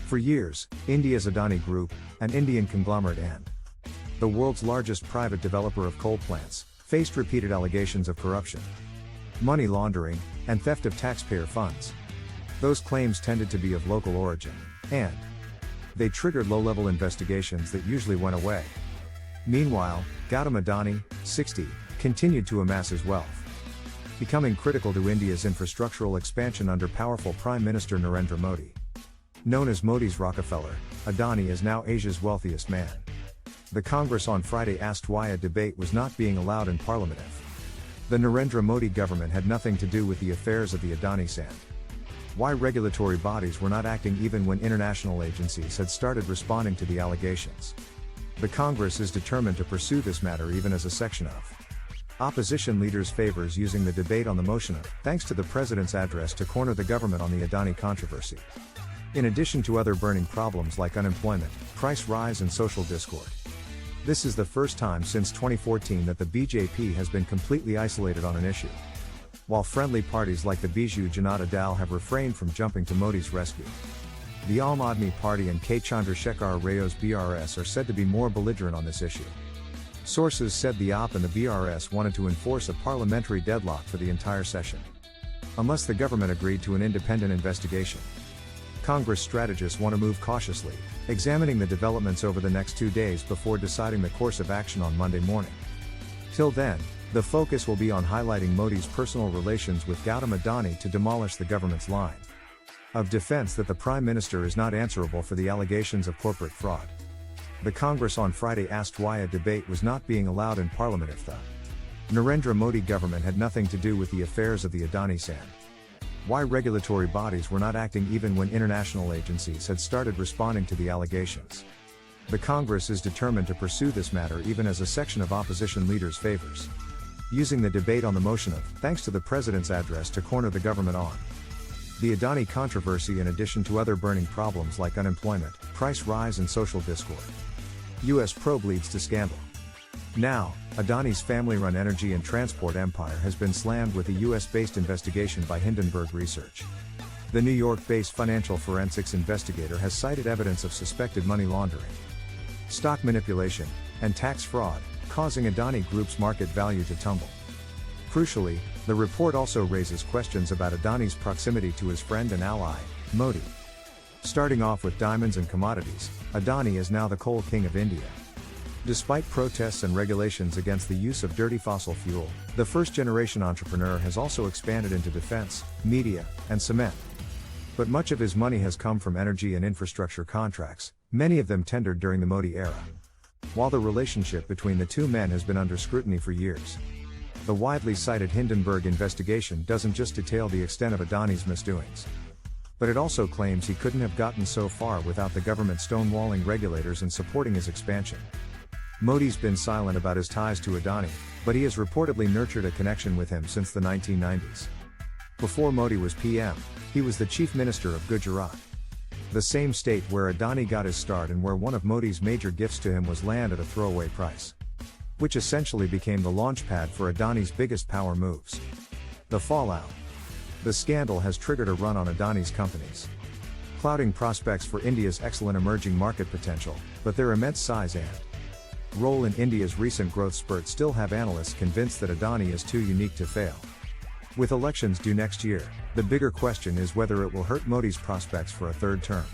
For years, India's Adani Group, an Indian conglomerate and the world's largest private developer of coal plants, faced repeated allegations of corruption, money laundering, and theft of taxpayer funds. Those claims tended to be of local origin, and they triggered low-level investigations that usually went away. Meanwhile, Gautam Adani, 60, continued to amass his wealth, becoming critical to India's infrastructural expansion under powerful Prime Minister Narendra Modi. Known as Modi's Rockefeller, Adani is now Asia's wealthiest man. The Congress on Friday asked why a debate was not being allowed in Parliament if the Narendra Modi government had nothing to do with the affairs of the Adani sand. Why regulatory bodies were not acting even when international agencies had started responding to the allegations. The Congress is determined to pursue this matter even as a section of opposition leaders favors using the debate on the motion of thanks to the president's address to corner the government on the Adani controversy. In addition to other burning problems like unemployment, price rise and social discord. This is the first time since 2014 that the BJP has been completely isolated on an issue. While friendly parties like the Biju Janata Dal have refrained from jumping to Modi's rescue, the Aam Aadmi Party and K. Chandrasekhar Rao's BRS are said to be more belligerent on this issue. Sources said the AAP and the BRS wanted to enforce a parliamentary deadlock for the entire session, unless the government agreed to an independent investigation. Congress strategists want to move cautiously, examining the developments over the next 2 days before deciding the course of action on Monday morning. Till then, the focus will be on highlighting Modi's personal relations with Gautam Adani to demolish the government's line of defense that the Prime Minister is not answerable for the allegations of corporate fraud. The Congress on Friday asked why a debate was not being allowed in Parliament if the Narendra Modi government had nothing to do with the affairs of the Adani sand. Why regulatory bodies were not acting even when international agencies had started responding to the allegations. The Congress is determined to pursue this matter even as a section of opposition leaders favors using the debate on the motion of thanks to the president's address to corner the government on the Adani controversy in addition to other burning problems like unemployment, price rise and social discord. U.S. probe leads to scandal. Now, Adani's family-run energy and transport empire has been slammed with a U.S.-based investigation by Hindenburg Research. The New York-based financial forensics investigator has cited evidence of suspected money laundering, stock manipulation, and tax fraud, causing Adani Group's market value to tumble. Crucially, the report also raises questions about Adani's proximity to his friend and ally, Modi. Starting off with diamonds and commodities, Adani is now the coal king of India. Despite protests and regulations against the use of dirty fossil fuel, the first-generation entrepreneur has also expanded into defense, media, and cement. But much of his money has come from energy and infrastructure contracts, many of them tendered during the Modi era. While the relationship between the two men has been under scrutiny for years, the widely cited Hindenburg investigation doesn't just detail the extent of Adani's misdoings, but it also claims he couldn't have gotten so far without the government stonewalling regulators and supporting his expansion. Modi's been silent about his ties to Adani, but he has reportedly nurtured a connection with him since the 1990s. Before Modi was PM, he was the chief minister of Gujarat, the same state where Adani got his start and where one of Modi's major gifts to him was land at a throwaway price, which essentially became the launchpad for Adani's biggest power moves. The fallout. The scandal has triggered a run on Adani's companies, clouding prospects for India's excellent emerging market potential, but their immense size and role in India's recent growth spurt still have analysts convinced that Adani is too unique to fail. With elections due next year, the bigger question is whether it will hurt Modi's prospects for a third term.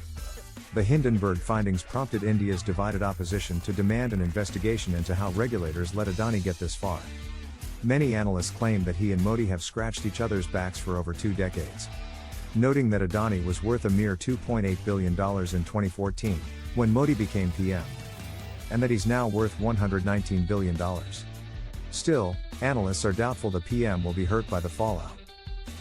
The Hindenburg findings prompted India's divided opposition to demand an investigation into how regulators let Adani get this far. Many analysts claim that he and Modi have scratched each other's backs for over 2 decades, noting that Adani was worth a mere $2.8 billion in 2014, when Modi became PM, and that he's now worth $119 billion. Still, analysts are doubtful the PM will be hurt by the fallout.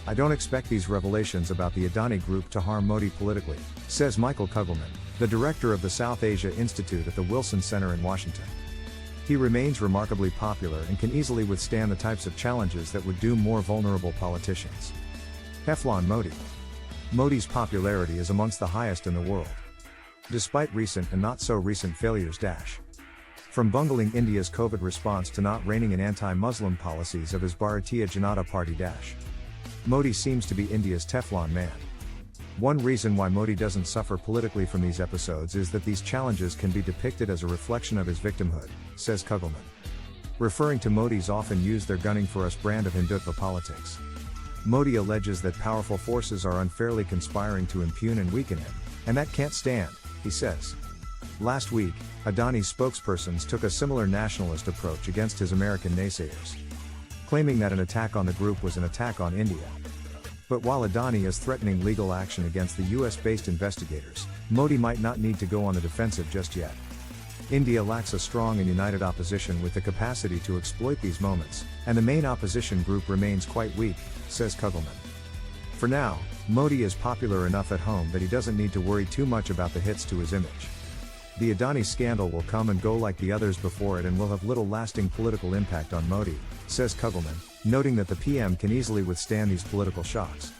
I don't expect these revelations about the Adani Group to harm Modi politically, says Michael Kugelman, the director of the South Asia Institute at the Wilson Center in Washington. He remains remarkably popular and can easily withstand the types of challenges that would doom more vulnerable politicians. Teflon Modi. Modi's popularity is amongst the highest in the world, despite recent and not so recent failures. From bungling India's COVID response to not reining in anti-Muslim policies of his Bharatiya Janata Party. Modi seems to be India's Teflon man. One reason why Modi doesn't suffer politically from these episodes is that these challenges can be depicted as a reflection of his victimhood, says Kugelman. Referring to Modi's often use their gunning for us brand of Hindutva politics. Modi alleges that powerful forces are unfairly conspiring to impugn and weaken him, and that can't stand, he says. Last week, Adani's spokespersons took a similar nationalist approach against his American naysayers, claiming that an attack on the group was an attack on India. But while Adani is threatening legal action against the US-based investigators, Modi might not need to go on the defensive just yet. India lacks a strong and united opposition with the capacity to exploit these moments, and the main opposition group remains quite weak, says Kugelman. For now, Modi is popular enough at home that he doesn't need to worry too much about the hits to his image. The Adani scandal will come and go like the others before it and will have little lasting political impact on Modi, says Kugelman, noting that the PM can easily withstand these political shocks.